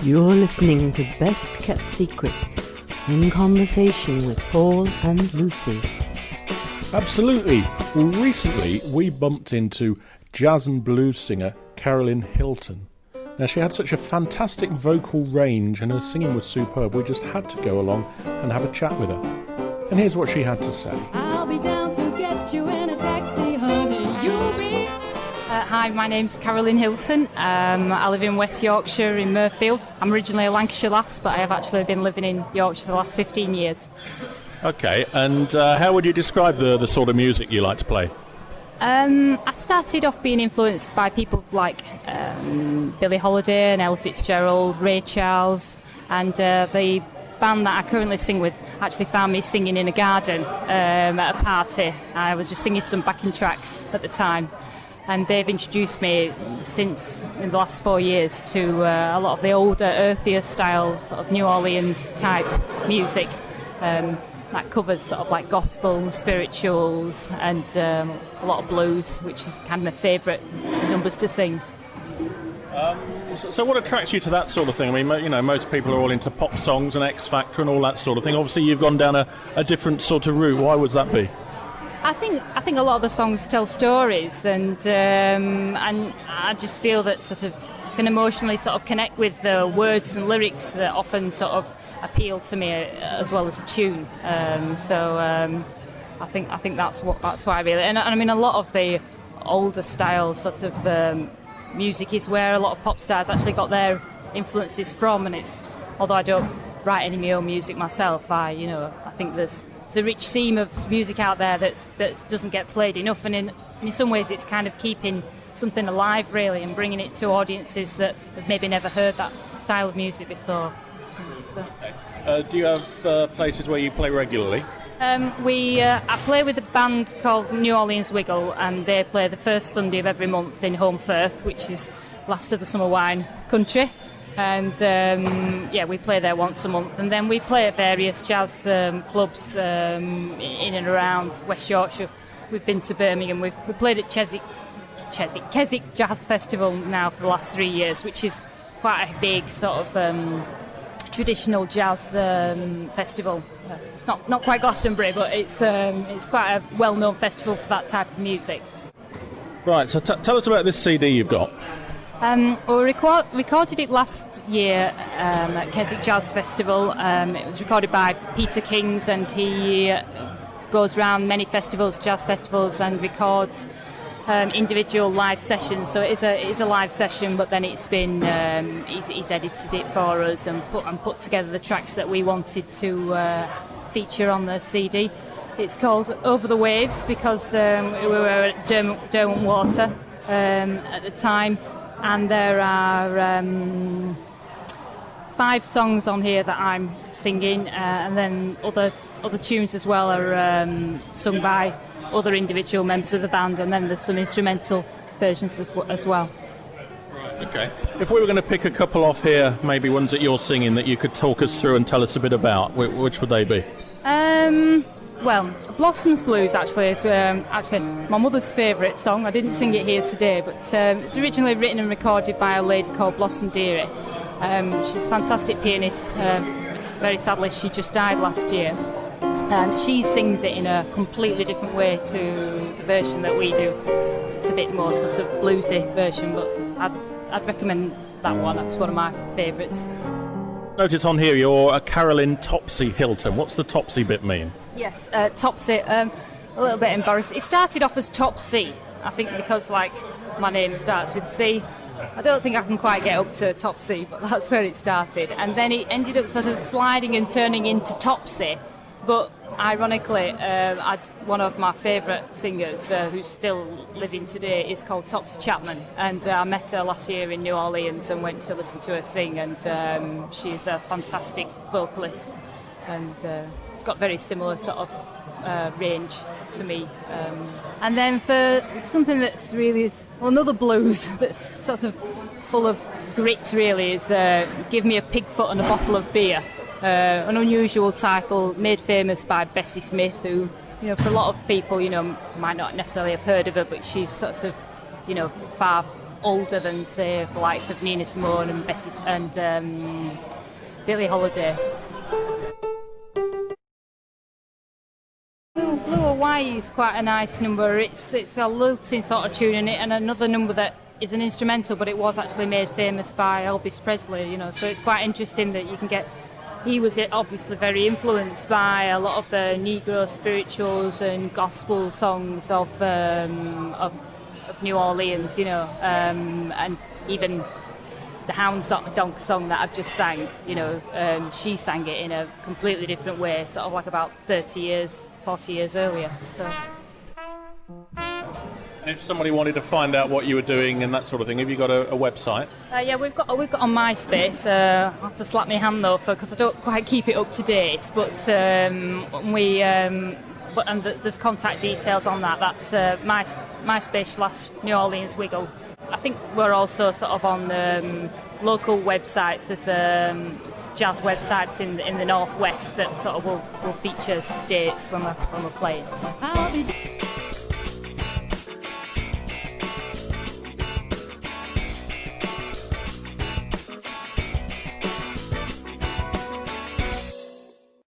You're listening to Best Kept Secrets, in conversation with Paul and Lucy. Absolutely. Well, recently we bumped into jazz and blues singer Carolyn Hilton. Now, she had such a fantastic vocal range and her singing was superb, we just had to go along and have a chat with her. And here's what she had to say. I'll be down to get you in a taxi, honey, you'll be... Hi, my name's Carolyn Hilton. I live in West Yorkshire in Murfield. I'm originally a Lancashire lass, but I have actually been living in Yorkshire for the last 15 years. Okay, and how would you describe the sort of music you like to play? I started off being influenced by people like Billie Holiday and Ella Fitzgerald, Ray Charles, and the band that I currently sing with actually found me singing in a garden at a party. I was just singing some backing tracks at the time. And they've introduced me since in the last 4 years to a lot of the older, earthier style sort of New Orleans type music that covers sort of like gospel, spirituals, and a lot of blues, which is kind of my favourite numbers to sing. So what attracts you to that sort of thing? I mean, you know, most people are all into pop songs and X Factor and all that sort of thing. Obviously, you've gone down a different sort of route. Why would that be? I think a lot of the songs tell stories, and I just feel that sort of can emotionally sort of connect with the words and lyrics that often sort of appeal to me as well as a tune. I think that's why I really, and I mean a lot of the older style sort of music is where a lot of pop stars actually got their influences from, and it's, although I don't write any of my own music myself, I think there's a rich seam of music out there that doesn't get played enough, and in some ways it's kind of keeping something alive really and bringing it to audiences that have maybe never heard that style of music before. Okay. Do you have places where you play regularly? I play with a band called New Orleans Wiggle, and they play the first Sunday of every month in Home Firth, which is last of the summer wine country. And we play there once a month, and then we play at various jazz clubs in and around West Yorkshire. We've been to Birmingham. We played at Keswick Jazz Festival now for the last 3 years, which is quite a big sort of traditional jazz festival. Not quite Glastonbury, but it's quite a well-known festival for that type of music. Right. So tell us about this CD you've got. We recorded it last year at Keswick Jazz Festival. It was recorded by Peter Kings, and he goes around many festivals, jazz festivals, and records individual live sessions. So it is a live session, but then it's been he's edited it for us and put together the tracks that we wanted to feature on the CD. It's called Over the Waves because we were at Derwent Water at the time. And there are 5 songs on here that I'm singing, and then other tunes as well are sung by other individual members of the band, and then there's some instrumental versions as well. Right, okay. If we were going to pick a couple off here, maybe ones that you're singing that you could talk us through and tell us a bit about, which would they be? Well, Blossoms Blues actually is my mother's favourite song. I didn't sing it here today, but it's originally written and recorded by a lady called Blossom Deary. She's a fantastic pianist. Very sadly, she just died last year. She sings it in a completely different way to the version that we do. It's a bit more sort of bluesy version, but I'd recommend that one. It's one of my favourites. Notice on here you're a Carolyn Topsy Hilton. What's the Topsy bit mean? Yes, Topsy, a little bit embarrassed. It started off as Topsy, I think, because like my name starts with C. I don't think I can quite get up to Topsy, but that's where it started. And then it ended up sort of sliding and turning into Topsy. But ironically, one of my favourite singers who's still living today is called Topsy Chapman, and I met her last year in New Orleans and went to listen to her sing, and she's a fantastic vocalist and got very similar sort of range to me. And then for something that's really another blues that's sort of full of grit really is Give Me a Pigfoot and a Bottle of Beer. An unusual title made famous by Bessie Smith, who, for a lot of people, might not necessarily have heard of her, but she's sort of, far older than, say, the likes of Nina Simone and Bessie and Billie Holiday. Blue Hawaii is quite a nice number. It's a lilting sort of tune in it, and another number that is an instrumental, but it was actually made famous by Elvis Presley, you know, so it's quite interesting that you can get. He was obviously very influenced by a lot of the Negro spirituals and gospel songs of New Orleans, you know, and even the Hound Dog song that I've just sang, you know, she sang it in a completely different way, sort of like about 40 years earlier. So. And if somebody wanted to find out what you were doing and that sort of thing, have you got a website? Yeah, we've got on MySpace. I have to slap my hand though, because I don't quite keep it up to date. But there's contact details on that. That's MySpace/New Orleans Wiggle. I think we're also sort of on local websites. There's jazz websites in the northwest that sort of will feature dates when we're playing. I'll be